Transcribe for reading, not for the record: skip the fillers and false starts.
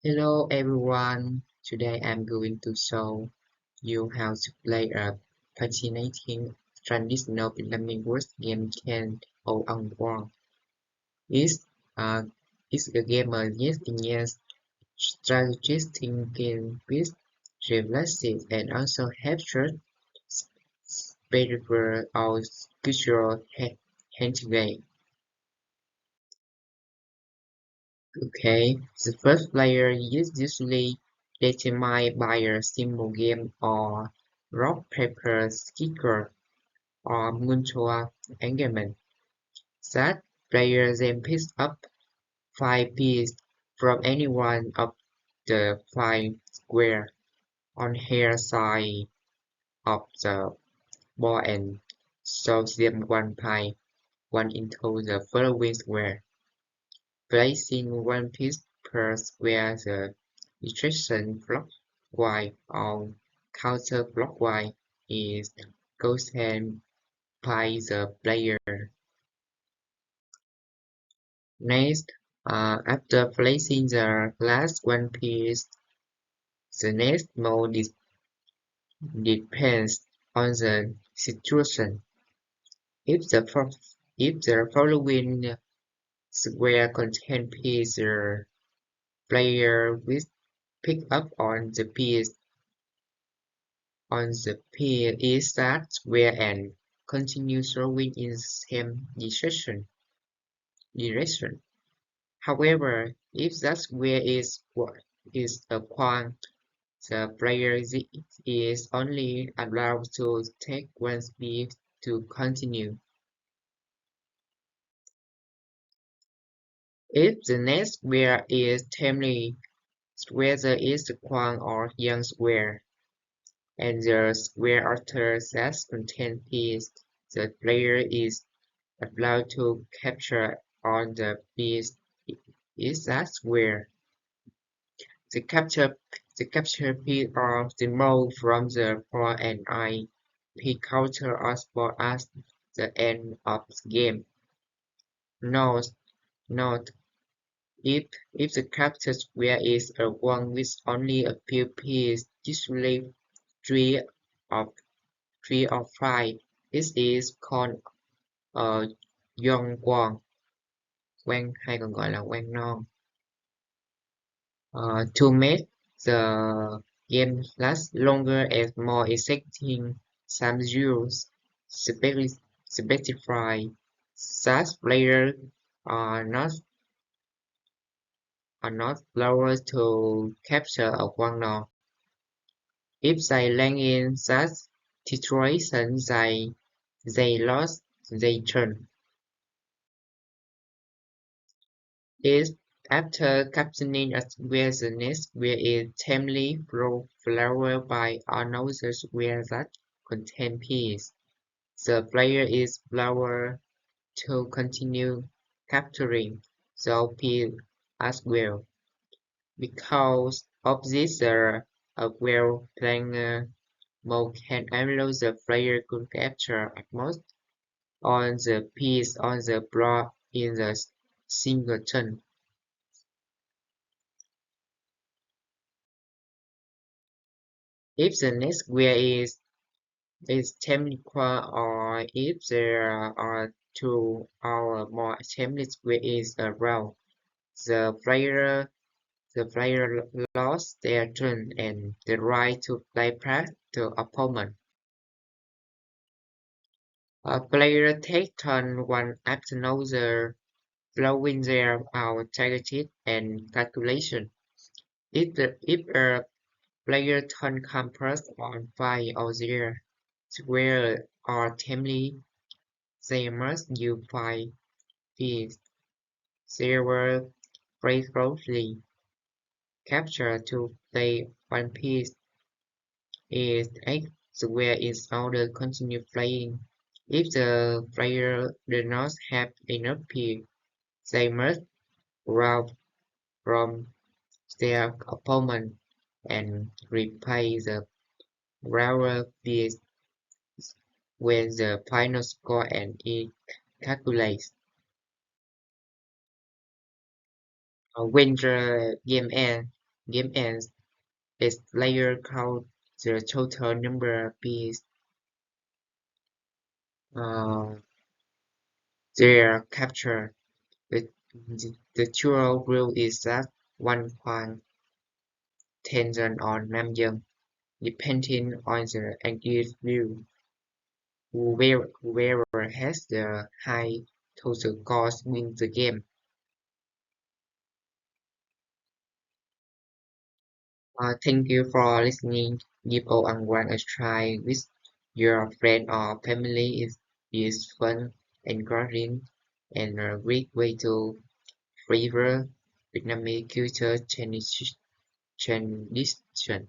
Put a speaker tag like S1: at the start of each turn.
S1: Hello everyone, today I'm going to show you how to play a fascinating traditional Vietnamese word game called Ồ Ong Wong. It's, uh, it's a game of yes strategic thinking with reflexes and also captured spiritual or cultural heritage. Okay, the first player is usually determined by a simple game or rock, paper, scissors, or mutual engagement. That player then picks up five pieces from any one of the five squares on her side of the board and shoves them one pie, one into the following square. Placing one piece per square the instruction clockwise or counterclockwise is chosen by the player. Next, after placing the last one piece, the next mode depends on the situation. If the if the following square contain piece, the player will pick up on the piece is that square and continue throwing in the same direction. However, if that square is a quant, the player is only allowed to take one speed to continue. If the next square is tamely, whether it's a quant or young square, and the square after that contains piece, the player is allowed to capture on the piece is that square. The capture the capture piece of the mode from the pawn and I pick counter us for us the end of the game. Note, note if the captured square is a one with only a few pieces, usually three of three or five, this is called a yong quang, quang hay còn gọi là quang non. To make the game last longer and more exciting, some rules specify that players are not allowed to capture a corner. If they land in that situation, they lost their turn. If after capturing a square, the next square is tamely flowered by another square that contains peace, the player is allowed to continue capturing the piece as well. Because of this, a well-planned mode can allow the player to capture at most on the piece on the block in the single turn. If the next square is temple or if there are two or more template square is around, the player the player lost their turn and the right to play past the opponent. A player takes turn one after another, flowing their out targeted and calculation. If a player turn comes first on 5 or 0, square or template, they must use 5 piece. They were very closely captured to play one piece is X square is ordered continue playing. If the player does not have enough piece, they must rob from their opponent and replay the rarer piece when the final score and is calculated. When the game ends, game ends, its player count the total number of pieces uh, they are captured. The true rule is that one quan tension on Nam Young, depending on the angle view. Whoever has the high total cost wins the game. Thank you for listening. Give Oangwan a try with your friend or family. Is fun, encouraging, and a great way to flavor Vietnamese culture tradition.